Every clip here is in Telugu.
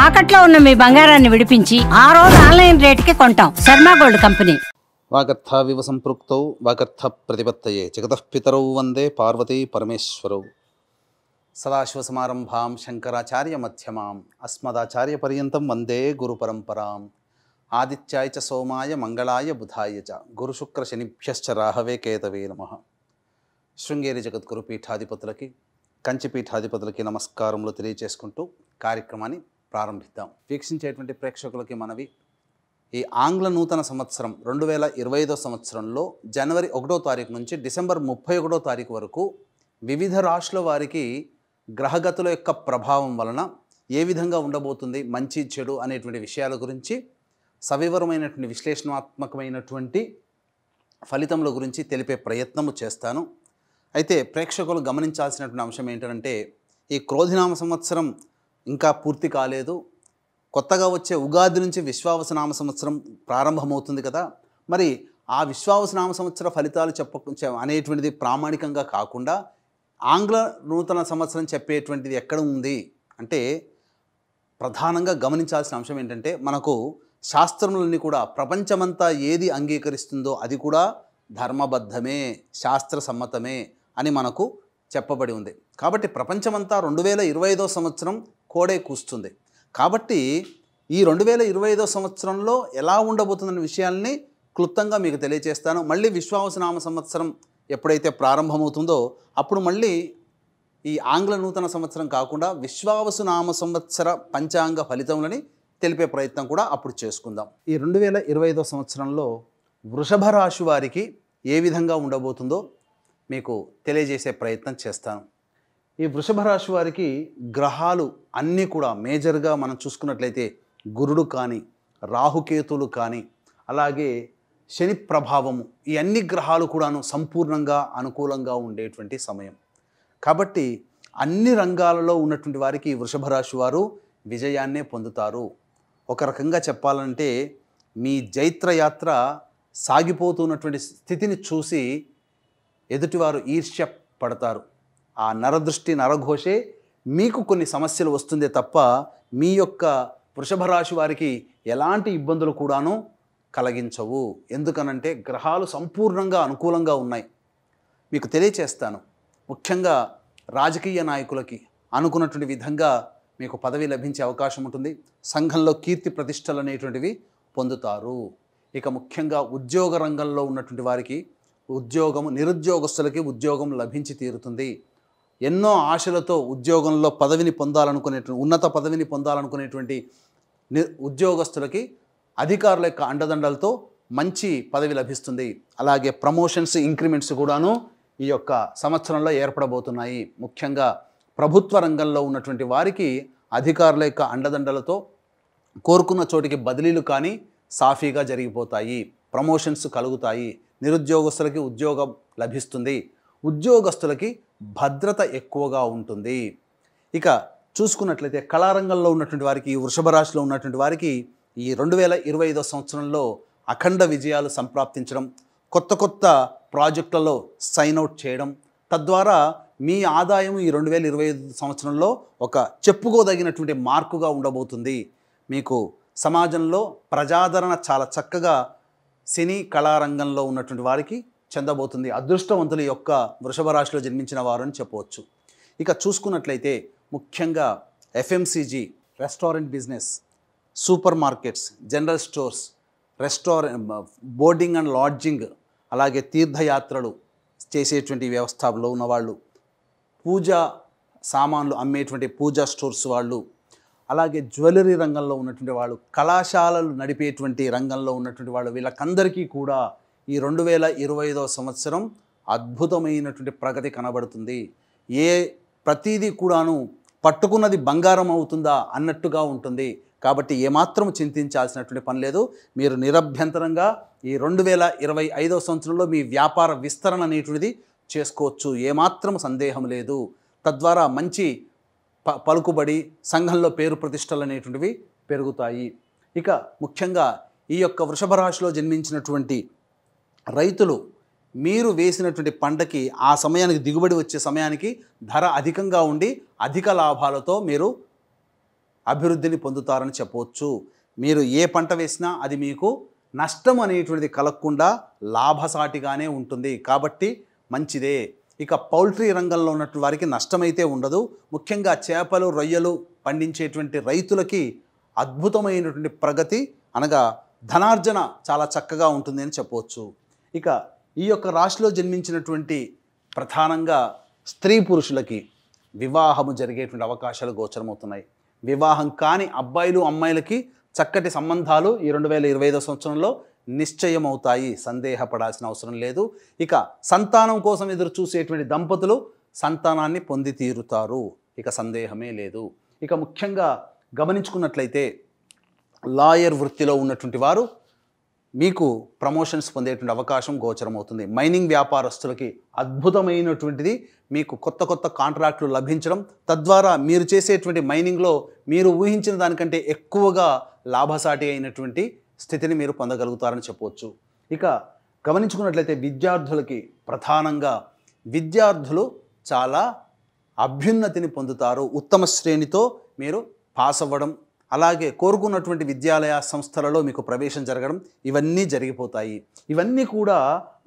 తాకట్లో ఉన్న మీ బంగారాన్ని విడిపించి ఆ రోజు ఆన్లైన్ రేటుకి కొంటాం. Sharma gold company. వాగర్థావివ సంపృక్తౌ వాగర్థ ప్రతిపత్తయే జగతః పితరౌ వందే పార్వతీ పరమేశ్వరౌ. సదాశివసమారంభాం శంకరాచార్య మధ్యమాం అస్మదాచార్య పర్యంతం వందే గురు పరంపరాం. ఆదిత్యాయ చ సోమాయ మంగళాయ బుధాయ చ గురుశుక్ర శనిభ్యశ్చ రాహవే కేతవే నమః. శృంగేరి జగద్గురు పీఠాధిపతులకి కంచి పీఠాధిపతులకి నమస్కారములు తెలియజేసుకుంటూ కార్యక్రమాన్ని ప్రారంభిద్దాం. వీక్షించేటువంటి ప్రేక్షకులకి మనవి, ఈ ఆంగ్ల నూతన సంవత్సరం 2025 సంవత్సరంలో జనవరి 1వ తారీఖు నుంచి డిసెంబర్ 31వ తారీఖు వరకు వివిధ రాశుల వారికి గ్రహగతుల యొక్క ప్రభావం వలన ఏ విధంగా ఉండబోతుంది, మంచి చెడు అనేటువంటి విషయాల గురించి సవివరమైనటువంటి విశ్లేషణాత్మకమైనటువంటి ఫలితముల గురించి తెలిపే ప్రయత్నము చేస్తాను. అయితే ప్రేక్షకులు గమనించాల్సినటువంటి అంశం ఏంటంటే, ఈ క్రోధినామ సంవత్సరం ఇంకా పూర్తి కాలేదు. కొత్తగా వచ్చే ఉగాది నుంచి విశ్వావసనామ సంవత్సరం ప్రారంభమవుతుంది కదా. మరి ఆ విశ్వావసనామ సంవత్సర ఫలితాలు అనేటువంటిది ప్రామాణికంగా కాకుండా ఆంగ్ల నూతన సంవత్సరం చెప్పేటువంటిది ఎక్కడ ఉంది అంటే, ప్రధానంగా గమనించాల్సిన అంశం ఏంటంటే, మనకు శాస్త్రములన్నీ కూడా ప్రపంచమంతా ఏది అంగీకరిస్తుందో అది కూడా ధర్మబద్ధమే, శాస్త్ర సమ్మతమే అని మనకు చెప్పబడి ఉంది. కాబట్టి ప్రపంచమంతా 2025 సంవత్సరం కోడే కూస్తుంది. కాబట్టి ఈ 2025 సంవత్సరంలో ఎలా ఉండబోతుందనే విషయాల్ని క్లుప్తంగా మీకు తెలియజేస్తాను. మళ్ళీ విశ్వావసనామ సంవత్సరం ఎప్పుడైతే ప్రారంభమవుతుందో అప్పుడు మళ్ళీ ఈ ఆంగ్ల నూతన సంవత్సరం కాకుండా విశ్వావసునామ సంవత్సర పంచాంగ ఫలితములని తెలిపే ప్రయత్నం కూడా అప్పుడు చేసుకుందాం. ఈ 2025 సంవత్సరంలో వృషభ రాశి వారికి ఏ విధంగా ఉండబోతుందో మీకు తెలియజేసే ప్రయత్నం చేస్తాను. ఈ వృషభ రాశి వారికి గ్రహాలు అన్నీ కూడా మేజర్గా మనం చూసుకున్నట్లయితే గురుడు కానీ, రాహుకేతులు కానీ, అలాగే శని ప్రభావము, ఈ అన్ని గ్రహాలు కూడాను సంపూర్ణంగా అనుకూలంగా ఉండేటువంటి సమయం. కాబట్టి అన్ని రంగాలలో ఉన్నటువంటి వారికి వృషభ రాశి వారు విజయాన్నే పొందుతారు. ఒక రకంగా చెప్పాలంటే మీ జైత్రయాత్ర సాగిపోతున్నటువంటి స్థితిని చూసి ఎదుటివారు ఈర్ష్య పడతారు. ఆ నరదృష్టి నరఘోషే మీకు కొన్ని సమస్యలు వస్తుందే తప్ప మీ యొక్క వృషభ రాశి వారికి ఎలాంటి ఇబ్బందులు కూడాను కలిగించవు. ఎందుకనంటే గ్రహాలు సంపూర్ణంగా అనుకూలంగా ఉన్నాయి. మీకు తెలియచేస్తాను. ముఖ్యంగా రాజకీయ నాయకులకి అనుకున్నటువంటి విధంగా మీకు పదవి లభించే అవకాశం ఉంటుంది. సంఘంలో కీర్తి ప్రతిష్టలు అనేటువంటివి పొందుతారు. ఇక ముఖ్యంగా ఉద్యోగ రంగంలో ఉన్నటువంటి వారికి నిరుద్యోగస్తులకి ఉద్యోగం లభించి తీరుతుంది. ఎన్నో ఆశలతో ఉద్యోగంలో పదవిని పొందాలనుకునేటువంటి ఉన్నత పదవిని పొందాలనుకునేటువంటి ఉద్యోగస్తులకి అధికారుల యొక్క అండదండలతో మంచి పదవి లభిస్తుంది. అలాగే ప్రమోషన్స్, ఇంక్రిమెంట్స్ కూడాను ఈ యొక్క సంవత్సరంలో ఏర్పడబోతున్నాయి. ముఖ్యంగా ప్రభుత్వ రంగంలో ఉన్నటువంటి వారికి అధికారుల యొక్క అండదండలతో కోరుకున్న చోటికి బదిలీలు కానీ సాఫీగా జరిగిపోతాయి. ప్రమోషన్స్ కలుగుతాయి. నిరుద్యోగస్తులకి ఉద్యోగం లభిస్తుంది. ఉద్యోగస్తులకి భద్రత ఎక్కువగా ఉంటుంది. ఇక చూసుకున్నట్లయితే కళారంగంలో ఉన్నటువంటి వారికి, వృషభ రాశిలో ఉన్నటువంటి వారికి ఈ 2025 సంవత్సరంలో అఖండ విజయాలు సంప్రాప్తించడం, కొత్త ప్రాజెక్టులలో సైన్ అవుట్ చేయడం, తద్వారా మీ ఆదాయం ఈ 2025 సంవత్సరంలో ఒక చెప్పుకోదగినటువంటి మార్కుగా ఉండబోతుంది. మీకు సమాజంలో ప్రజాదరణ చాలా చక్కగా సినీ కళారంగంలో ఉన్నటువంటి వారికి చెందబోతుంది. అదృష్టవంతుల యొక్క వృషభ రాశిలో జన్మించిన వారు అని చెప్పవచ్చు. ఇక చూసుకున్నట్లయితే ముఖ్యంగా FMCG, restaurant business, super markets, general stores, boarding and lodging, అలాగే తీర్థయాత్రలు చేసేటువంటి వ్యవస్థలో ఉన్నవాళ్ళు, పూజా సామాన్లు అమ్మేటువంటి పూజా స్టోర్స్ వాళ్ళు, అలాగే జ్యువెలరీ రంగంలో ఉన్నటువంటి వాళ్ళు, కళాశాలలు నడిపేటువంటి రంగంలో ఉన్నటువంటి వాళ్ళు, వీళ్ళకందరికీ కూడా ఈ 2025 సంవత్సరం అద్భుతమైనటువంటి ప్రగతి కనబడుతుంది. ప్రతిదీ కూడాను పట్టుకున్నది బంగారం అవుతుందా అన్నట్టుగా ఉంటుంది. కాబట్టి ఏమాత్రం చింతించాల్సినటువంటి పని లేదు. మీరు నిరభ్యంతరంగా ఈ 2025 సంవత్సరంలో మీ వ్యాపార విస్తరణ అనేటువంటిది చేసుకోవచ్చు. ఏమాత్రం సందేహం లేదు. తద్వారా మంచి పలుకుబడి, సంఘంలో పేరు ప్రతిష్టలు అనేటువంటివి పెరుగుతాయి. ఇక ముఖ్యంగా ఈ యొక్క వృషభ రాశిలో జన్మించినటువంటి రైతులు మీరు వేసినటువంటి పంటకి ఆ సమయానికి దిగుబడి వచ్చే సమయానికి ధర అధికంగా ఉండి అధిక లాభాలతో మీరు అభివృద్ధిని పొందుతారని చెప్పవచ్చు. మీరు ఏ పంట వేసినా అది మీకు నష్టం అనేటువంటిది కలగకుండా లాభసాటిగానే ఉంటుంది, కాబట్టి మంచిదే. ఇక పౌల్ట్రీ రంగంలో ఉన్నటువంటి వారికి నష్టమైతే ఉండదు. ముఖ్యంగా చేపలు, రొయ్యలు పండించేటువంటి రైతులకి అద్భుతమైనటువంటి ప్రగతి అనగా ధనార్జన చాలా చక్కగా ఉంటుంది అని చెప్పవచ్చు. ఇక ఈ యొక్క రాశిలో జన్మించినటువంటి ప్రధానంగా స్త్రీ పురుషులకి వివాహము జరిగేటువంటి అవకాశాలు గోచరమవుతున్నాయి. వివాహం కాని అబ్బాయిలు అమ్మాయిలకి చక్కటి సంబంధాలు ఈ 2025 సంవత్సరంలో నిశ్చయమవుతాయి, సందేహపడాల్సిన అవసరం లేదు. ఇక సంతానం కోసం ఎదురు చూసేటువంటి దంపతులు సంతానాన్ని పొంది తీరుతారు, ఇక సందేహమే లేదు. ఇక ముఖ్యంగా గమనించుకున్నట్లయితే లాయర్ వృత్తిలో ఉన్నటువంటి వారు మీకు ప్రమోషన్స్ పొందేటువంటి అవకాశం గోచరమవుతుంది. మైనింగ్ వ్యాపారస్తులకి అద్భుతమైనటువంటిది, మీకు కొత్త కొత్త కాంట్రాక్టులు లభించడం, తద్వారా మీరు చేసేటువంటి మైనింగ్లో మీరు ఊహించిన దానికంటే ఎక్కువగా లాభసాటి అయినటువంటి స్థితిని మీరు పొందగలుగుతారని చెప్పవచ్చు. ఇక గమనించుకున్నట్లయితే విద్యార్థులకి ప్రధానంగా విద్యార్థులు చాలా అభ్యున్నతిని పొందుతారు. ఉత్తమ శ్రేణితో మీరు పాస్ అవ్వడం, అలాగే కోరుకున్నటువంటి విద్యాలయ సంస్థలలో మీకు ప్రవేశం జరగడం, ఇవన్నీ జరిగిపోతాయి. ఇవన్నీ కూడా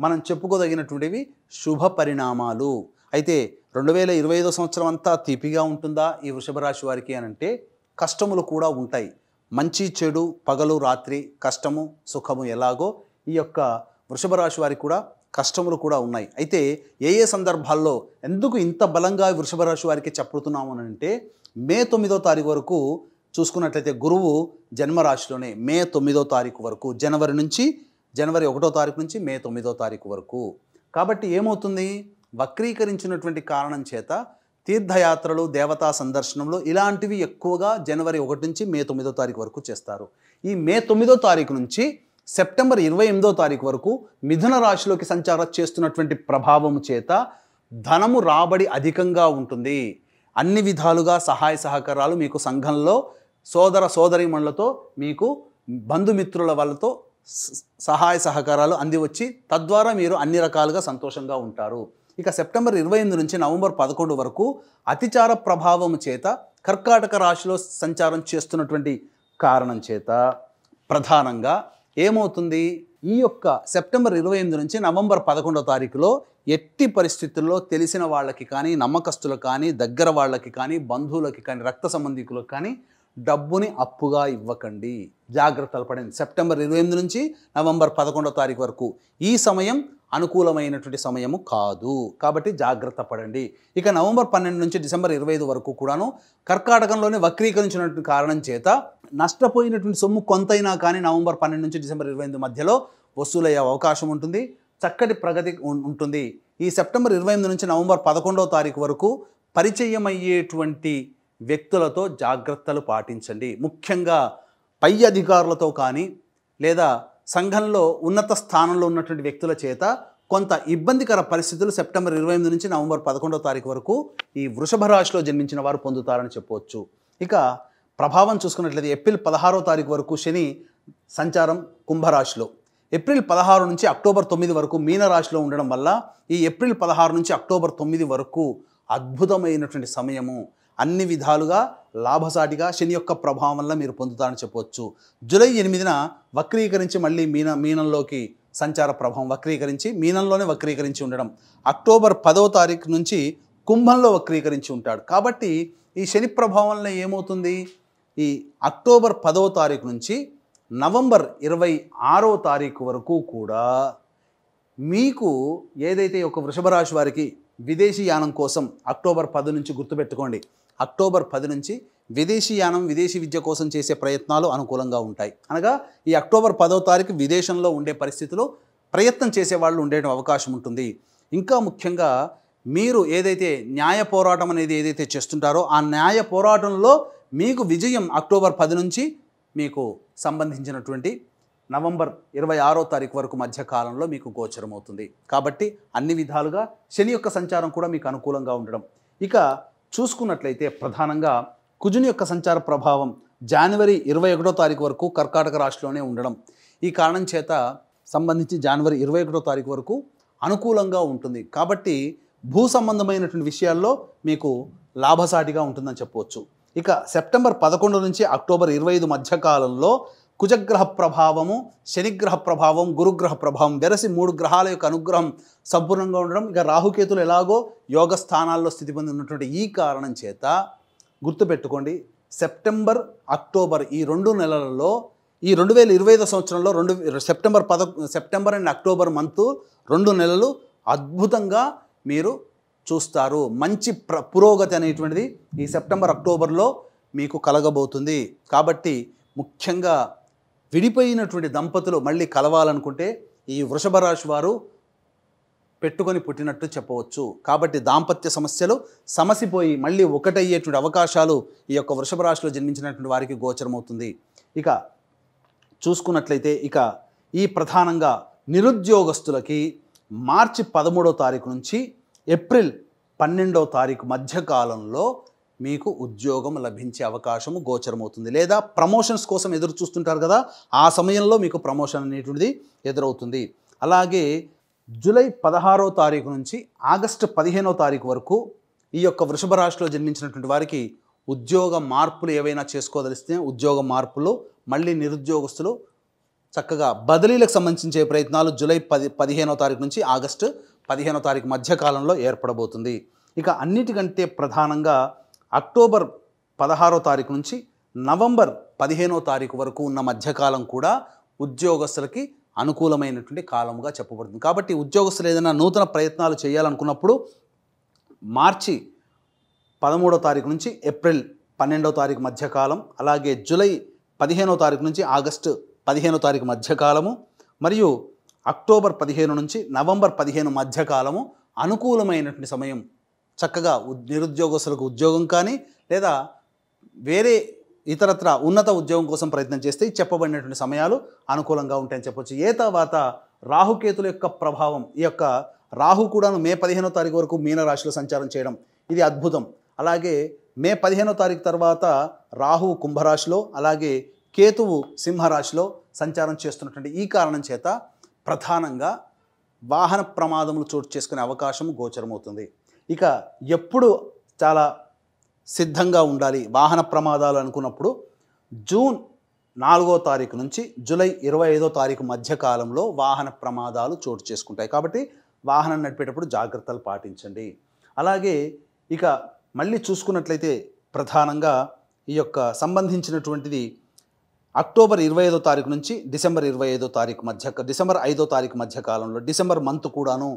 మనం చెప్పుకోదగినటువంటివి శుభ పరిణామాలు. అయితే 2025 సంవత్సరం అంతా తీపిగా ఉంటుందా ఈ వృషభ రాశి వారికి అని అంటే కష్టములు కూడా ఉంటాయి. మంచి చెడు, పగలు రాత్రి, కష్టము సుఖము ఎలాగో ఈ యొక్క వృషభ రాశి వారికి కూడా కష్టములు కూడా ఉన్నాయి. అయితే ఏ ఏ సందర్భాల్లో ఎందుకు ఇంత బలంగా వృషభ రాశి వారికి చెప్పుతున్నాము అని అంటే మే 9వ తారీఖు వరకు చూసుకున్నట్లయితే గురువు జన్మరాశిలోనే మే 9వ తారీఖు వరకు, జనవరి 1వ తారీఖు నుంచి మే 9వ తారీఖు వరకు. కాబట్టి ఏమవుతుంది, వక్రీకరించినటువంటి కారణం చేత తీర్థయాత్రలు, దేవతా సందర్శనంలో ఇలాంటివి ఎక్కువగా జనవరి 1 నుంచి మే 9వ తారీఖు వరకు చేస్తారు. ఈ మే 9వ తారీఖు నుంచి సెప్టెంబర్ 28వ తారీఖు వరకు మిథున రాశిలోకి సంచారం చేస్తున్నటువంటి ప్రభావము చేత ధనము రాబడి అధికంగా ఉంటుంది. అన్ని విధాలుగా సహాయ సహకారాలు మీకు సంఘంలో సోదర సోదరీమణులతో, మీకు బంధుమిత్రుల వాళ్ళతో సహాయ సహకారాలు అందివచ్చి తద్వారా మీరు అన్ని రకాలుగా సంతోషంగా ఉంటారు. ఇక సెప్టెంబర్ 28 నుంచి నవంబర్ 11 వరకు అతిచార ప్రభావం చేత కర్కాటక రాశిలో సంచారం చేస్తున్నటువంటి కారణం చేత ప్రధానంగా ఏమవుతుంది, ఈ యొక్క సెప్టెంబర్ 28 నుంచి నవంబర్ 11వ తారీఖులో ఎట్టి పరిస్థితుల్లో తెలిసిన వాళ్ళకి కానీ, నమ్మకస్తులకు కానీ, దగ్గర వాళ్ళకి కానీ, బంధువులకి కానీ, రక్త సంబంధికులకు కానీ డబ్బుని అప్పుగా ఇవ్వకండి, జాగ్రత్తలు పడండి. సెప్టెంబర్ 28 నుంచి నవంబర్ 11వ తారీఖు వరకు ఈ సమయం అనుకూలమైనటువంటి సమయము కాదు, కాబట్టి జాగ్రత్త పడండి. ఇక నవంబర్ 12 నుంచి డిసెంబర్ 25 వరకు కూడాను కర్కాటకంలోనే వక్రీకరించినటువంటి కారణం చేత నష్టపోయినటువంటి సొమ్ము కొంతైనా కానీ నవంబర్ 12 నుంచి డిసెంబర్ 28 మధ్యలో వసూలయ్యే అవకాశం ఉంటుంది, చక్కటి ప్రగతి ఉంటుంది. ఈ సెప్టెంబర్ 28 నుంచి నవంబర్ 11వ తారీఖు వరకు పరిచయం అయ్యేటువంటి వ్యక్తులతో జాగ్రత్తలు పాటించండి. ముఖ్యంగా పై అధికారులతో కానీ లేదా సంఘంలో ఉన్నత స్థానంలో ఉన్నటువంటి వ్యక్తుల చేత కొంత ఇబ్బందికర పరిస్థితులు సెప్టెంబర్ 28 నుంచి నవంబర్ 11వ తారీఖు వరకు ఈ వృషభ రాశిలో జన్మించిన వారు పొందుతారని చెప్పవచ్చు. ఇక ప్రభావం చూసుకున్నట్లయితే ఏప్రిల్ 16వ తారీఖు వరకు శని సంచారం కుంభరాశిలో, ఏప్రిల్ 16 నుంచి అక్టోబర్ 9 వరకు మీనరాశిలో ఉండడం వల్ల ఈ ఏప్రిల్ 16 నుంచి అక్టోబర్ 9 వరకు అద్భుతమైనటువంటి సమయము. అన్ని విధాలుగా లాభసాటిగా శని యొక్క ప్రభావం వల్ల మీరు పొందుతారని చెప్పవచ్చు. జూలై 8న వక్రీకరించి మళ్ళీ మీనంలోకి సంచార ప్రభావం వక్రీకరించి మీనంలోనే వక్రీకరించి ఉండడం, అక్టోబర్ 10వ తారీఖు నుంచి కుంభంలో వక్రీకరించి ఉంటాడు. కాబట్టి ఈ శని ప్రభావం వల్ల ఏమవుతుంది, ఈ అక్టోబర్ 10వ తారీఖు నుంచి నవంబర్ 26వ తారీఖు వరకు కూడా మీకు ఏదైతే ఒక వృషభ రాశి వారికి విదేశీ యానం కోసం అక్టోబర్ 10 నుంచి గుర్తుపెట్టుకోండి, అక్టోబర్ 10 నుంచి విదేశీ యానం, విదేశీ విద్య కోసం చేసే ప్రయత్నాలు అనుకూలంగా ఉంటాయి. అనగా ఈ అక్టోబర్ 10వ తారీఖు విదేశంలో ఉండే పరిస్థితిలో ప్రయత్నం చేసేవాళ్ళు ఉండే అవకాశం ఉంటుంది. ఇంకా ముఖ్యంగా మీరు ఏదైతే న్యాయ పోరాటం అనేది ఏదైతే చేస్తుంటారో ఆ న్యాయ పోరాటంలో మీకు విజయం అక్టోబర్ 10 నుంచి మీకు సంబంధించినటువంటి నవంబర్ 26వ తారీఖు వరకు మధ్య కాలంలో మీకు గోచరమవుతుంది. కాబట్టి అన్ని విధాలుగా శని యొక్క సంచారం కూడా మీకు అనుకూలంగా ఉండడం. ఇక చూసుకున్నట్లయితే ప్రధానంగా కుజుని యొక్క సంచార ప్రభావం జనవరి 21వ తారీఖు వరకు కర్కాటక రాశిలోనే ఉండడం, ఈ కారణం చేత సంబంధించి జనవరి 21వ తారీఖు వరకు అనుకూలంగా ఉంటుంది. కాబట్టి భూ సంబంధమైనటువంటి విషయాల్లో మీకు లాభసాటిగా ఉంటుందని చెప్పవచ్చు. ఇక సెప్టెంబర్ 11 నుంచి అక్టోబర్ 25 మధ్య కాలంలో కుజగ్రహ ప్రభావము, శనిగ్రహ ప్రభావం, గురుగ్రహ ప్రభావం వెరసి 3 గ్రహాల యొక్క అనుగ్రహం సంపూర్ణంగా ఉండడం, ఇక రాహుకేతులు ఎలాగో యోగ స్థానాల్లో స్థితి పొంది ఉన్నటువంటి ఈ కారణం చేత గుర్తుపెట్టుకోండి, సెప్టెంబర్ అక్టోబర్ ఈ 2 నెలలలో ఈ 2025 సంవత్సరంలో సెప్టెంబర్ అండ్ అక్టోబర్ మంత్ 2 నెలలు అద్భుతంగా మీరు చూస్తారు. మంచి పురోగతి అనేటువంటిది ఈ సెప్టెంబర్ అక్టోబర్లో మీకు కలగబోతుంది. కాబట్టి ముఖ్యంగా విడిపోయినటువంటి దంపతులు మళ్ళీ కలవాలనుకుంటే ఈ వృషభ రాశి వారు పెట్టుకొని పుట్టినట్టు చెప్పవచ్చు. కాబట్టి దాంపత్య సమస్యలు సమసిపోయి మళ్ళీ ఒకటయ్యేటువంటి అవకాశాలు ఈ యొక్క వృషభ రాశిలో జన్మించినటువంటి వారికి గోచరమవుతుంది. ఇక చూసుకున్నట్లయితే ఇక ఈ ప్రధానంగా నిరుద్యోగస్తులకి మార్చి 13వ తారీఖు నుంచి ఏప్రిల్ 12వ తారీఖు మధ్యకాలంలో మీకు ఉద్యోగం లభించే అవకాశము గోచరమవుతుంది. లేదా ప్రమోషన్స్ కోసం ఎదురు చూస్తుంటారు కదా, ఆ సమయంలో మీకు ప్రమోషన్ అనేటువంటిది ఎదురవుతుంది. అలాగే జూలై 16వ తారీఖు నుంచి ఆగస్టు 15వ తారీఖు వరకు ఈ యొక్క వృషభ రాశిలో జన్మించినటువంటి వారికి ఉద్యోగ మార్పులు ఏవైనా చేసుకోదలిస్తే ఉద్యోగ మార్పులు, మళ్ళీ నిరుద్యోగస్తులు చక్కగా బదిలీలకు సంబంధించే ప్రయత్నాలు జూలై 15వ తారీఖు నుంచి ఆగస్టు 15వ తారీఖు మధ్యకాలంలో ఏర్పడబోతుంది. ఇక అన్నిటికంటే ప్రధానంగా అక్టోబర్ 16వ తారీఖు నుంచి నవంబర్ 15వ తారీఖు వరకు ఉన్న మధ్యకాలం కూడా ఉద్యోగస్తులకి అనుకూలమైనటువంటి కాలముగా చెప్పబడుతుంది. కాబట్టి ఉద్యోగస్తులు ఏదైనా నూతన ప్రయత్నాలు చేయాలనుకున్నప్పుడు మార్చి 13వ తారీఖు నుంచి ఏప్రిల్ 12వ తారీఖు మధ్యకాలం, అలాగే జూలై 15వ తారీఖు నుంచి ఆగస్టు 15వ తారీఖు మధ్యకాలము, మరియు అక్టోబర్ 15 నుంచి నవంబర్ 15 మధ్యకాలము అనుకూలమైనటువంటి సమయం. చక్కగా నిరుద్యోగస్తులకు ఉద్యోగం కానీ లేదా వేరే ఇతరత్ర ఉన్నత ఉద్యోగం కోసం ప్రయత్నం చేస్తే చెప్పబడినటువంటి సమయాలు అనుకూలంగా ఉంటాయని చెప్పొచ్చు. ఏ తర్వాత రాహుకేతుల యొక్క ప్రభావం, ఈ యొక్క రాహు కూడాను మే 15వ తారీఖు వరకు మీనరాశిలో సంచారం చేయడం ఇది అద్భుతం. అలాగే మే 15వ తారీఖు తర్వాత రాహు కుంభరాశిలో, అలాగే కేతువు సింహరాశిలో సంచారం చేస్తున్నటువంటి ఈ కారణం చేత ప్రధానంగా వాహన ప్రమాదములు చోటు చేసుకునే అవకాశం గోచరమవుతుంది. ఇక ఎప్పుడు చాలా సిద్ధంగా ఉండాలి వాహన ప్రమాదాలు అనుకున్నప్పుడు జూన్ 4వ తారీఖు నుంచి జూలై 25వ తారీఖు మధ్యకాలంలో వాహన ప్రమాదాలు చోటు చేసుకుంటాయి. కాబట్టి వాహనం నడిపేటప్పుడు జాగ్రత్తలు పాటించండి. అలాగే ఇక మళ్ళీ చూసుకున్నట్లయితే ప్రధానంగా ఈ యొక్క సంబంధించినటువంటిది అక్టోబర్ 25వ తారీఖు నుంచి డిసెంబర్ 25వ తారీఖు డిసెంబర్ 5వ తారీఖు మధ్యకాలంలో డిసెంబర్ మంత్ కూడాను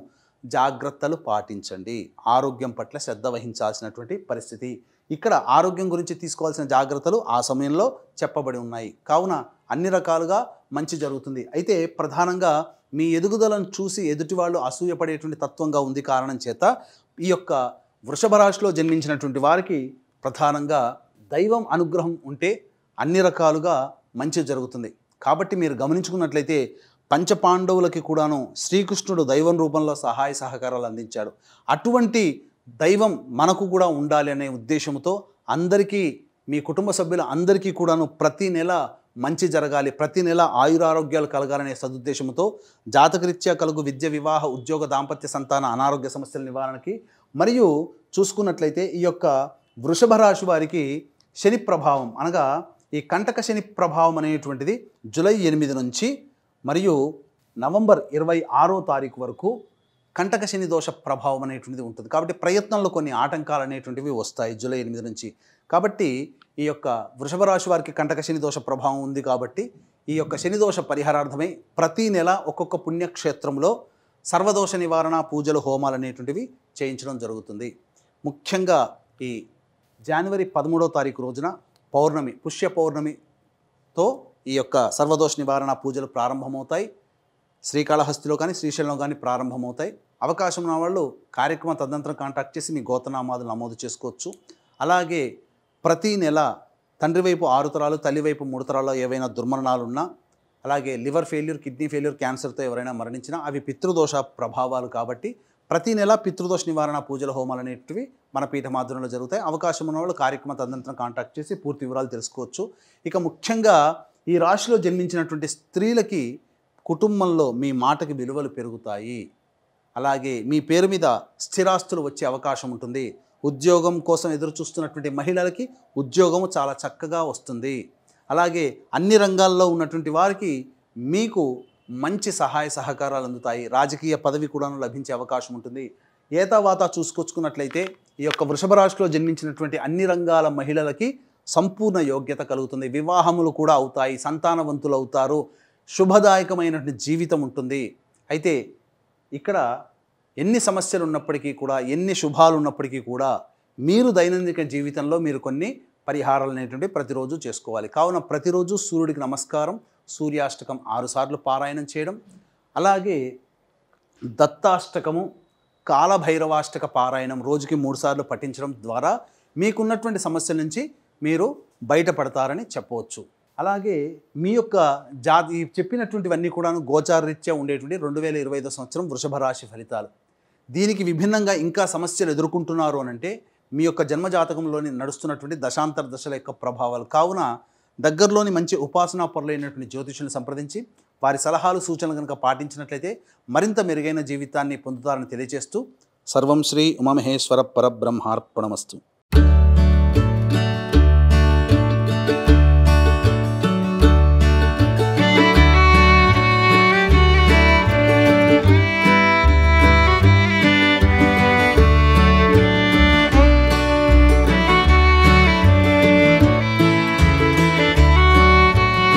జాగ్రత్తలు పాటించండి. ఆరోగ్యం పట్ల శ్రద్ధ వహించాల్సినటువంటి పరిస్థితి. ఇక్కడ ఆరోగ్యం గురించి తీసుకోవాల్సిన జాగ్రత్తలు ఆ సమయంలో చెప్పబడి ఉన్నాయి. కావున అన్ని రకాలుగా మంచి జరుగుతుంది. అయితే ప్రధానంగా మీ ఎదుగుదలను చూసి ఎదుటి వాళ్ళు అసూయపడేటువంటి తత్వంగా ఉంది. కారణం చేత ఈ యొక్క వృషభ రాశిలో జన్మించినటువంటి వారికి ప్రధానంగా దైవం అనుగ్రహం ఉంటే అన్ని రకాలుగా మంచి జరుగుతుంది. కాబట్టి మీరు గమనించుకున్నట్లయితే పంచపాండవులకి కూడాను శ్రీకృష్ణుడు దైవం రూపంలో సహాయ సహకారాలు అందించాడు. అటువంటి దైవం మనకు కూడా ఉండాలి అనే ఉద్దేశంతో అందరికీ, మీ కుటుంబ సభ్యుల అందరికీ కూడాను ప్రతి నెల మంచి జరగాలి, ప్రతి నెల ఆయురారోగ్యాలు కలగాలనే సదుద్దేశంతో జాతకరీత్యా కలుగు విద్య, వివాహ, ఉద్యోగ, దాంపత్య, సంతాన, అనారోగ్య సమస్యల నివారణకి, మరియు చూసుకున్నట్లయితే ఈ యొక్క వృషభ రాశి వారికి శని ప్రభావం అనగా ఈ కంటక శని ప్రభావం అనేటువంటిది జూలై 8 నుంచి మరియు నవంబర్ 26వ తారీఖు వరకు కంటక శని దోష ప్రభావం అనేటువంటిది ఉంటుంది. కాబట్టి ప్రయత్నంలో కొన్ని ఆటంకాలు అనేటువంటివి వస్తాయి జూలై 8 నుంచి. కాబట్టి ఈ యొక్క వృషభ రాశి వారికి కంటక శని దోష ప్రభావం ఉంది. కాబట్టి ఈ యొక్క శని దోష పరిహారార్థమై ప్రతి నెల ఒక్కొక్క పుణ్యక్షేత్రంలో సర్వదోష నివారణ పూజలు, హోమాలు అనేటువంటివి చేయించడం జరుగుతుంది. ముఖ్యంగా ఈ జనవరి 13వ తారీఖు రోజున పౌర్ణమి, పుష్య పౌర్ణమితో ఈ యొక్క సర్వదోష నివారణ పూజలు ప్రారంభమవుతాయి. శ్రీకాళహస్తిలో కానీ శ్రీశైలంలో కానీ ప్రారంభమవుతాయి. అవకాశం ఉన్న వాళ్ళు కార్యక్రమం తదనంతరం కాంటాక్ట్ చేసి మీ గోత్రనామాలు నమోదు చేసుకోవచ్చు. అలాగే ప్రతి నెల తండ్రి వైపు 6 తరాలు, తల్లి వైపు 3 తరాల్లో ఏవైనా దుర్మరణాలు ఉన్నా, అలాగే లివర్ ఫెయిల్యూర్, కిడ్నీ ఫెయిల్యూర్, క్యాన్సర్తో ఎవరైనా మరణించినా అవి పితృదోష ప్రభావాలు. కాబట్టి ప్రతి నెల పితృదోష నివారణ పూజల, హోమాలు అనేటివి మన పీఠమాధ్వర్యంలో జరుగుతాయి. అవకాశం ఉన్న వాళ్ళు కార్యక్రమ తదనంతరం కాంటాక్ట్ చేసి పూర్తి వివరాలు తెలుసుకోవచ్చు. ఇక ముఖ్యంగా ఈ రాశిలో జన్మించినటువంటి స్త్రీలకి కుటుంబంలో మీ మాటకి విలువలు పెరుగుతాయి. అలాగే మీ పేరు మీద స్థిరాస్తులు వచ్చే అవకాశం ఉంటుంది. ఉద్యోగం కోసం ఎదురు చూస్తున్నటువంటి మహిళలకి ఉద్యోగము చాలా చక్కగా వస్తుంది. అలాగే అన్ని రంగాల్లో ఉన్నటువంటి వారికి మీకు మంచి సహాయ సహకారాలు అందుతాయి. రాజకీయ పదవి కూడా లభించే అవకాశం ఉంటుంది. ఏతావాత చూసుకొచ్చుకున్నట్లయితే ఈ యొక్క వృషభ రాశిలో జన్మించినటువంటి అన్ని రంగాల మహిళలకి సంపూర్ణ యోగ్యత కలుగుతుంది. వివాహములు కూడా అవుతాయి, సంతానవంతులు అవుతారు, శుభదాయకమైనటువంటి జీవితం ఉంటుంది. అయితే ఇక్కడ ఎన్ని సమస్యలు ఉన్నప్పటికీ కూడా, ఎన్ని శుభాలు ఉన్నప్పటికీ కూడా మీరు దైనందిక జీవితంలో మీరు కొన్ని పరిహారాలు అనేటువంటి ప్రతిరోజు చేసుకోవాలి. కావున ప్రతిరోజు సూర్యుడికి నమస్కారం, సూర్యాష్టకం 6 సార్లు పారాయణం చేయడం, అలాగే దత్తాష్టకము, కాలభైరవాష్టక పారాయణం రోజుకి 3 సార్లు పఠించడం ద్వారా మీకున్నటువంటి సమస్యల నుంచి మీరు బయటపడతారని చెప్పవచ్చు. అలాగే మీ యొక్క జాతి చెప్పినటువంటివన్నీ కూడాను గోచారరీత్యా ఉండేటువంటి 2025 సంవత్సరం వృషభ రాశి ఫలితాలు. దీనికి విభిన్నంగా ఇంకా సమస్యలు ఎదుర్కొంటున్నారు అనంటే మీ యొక్క జన్మజాతకంలోని నడుస్తున్నటువంటి దశాంతర దశల యొక్క ప్రభావాలు. కావున దగ్గరలోని మంచి ఉపాసనా పరులైనటువంటి జ్యోతిషులను సంప్రదించి వారి సలహాలు సూచనలు కనుక పాటించినట్లయితే మరింత మెరుగైన జీవితాన్ని పొందుతారని తెలియజేస్తూ సర్వం శ్రీ ఉమామహేశ్వర పరబ్రహ్మార్పణమస్తు.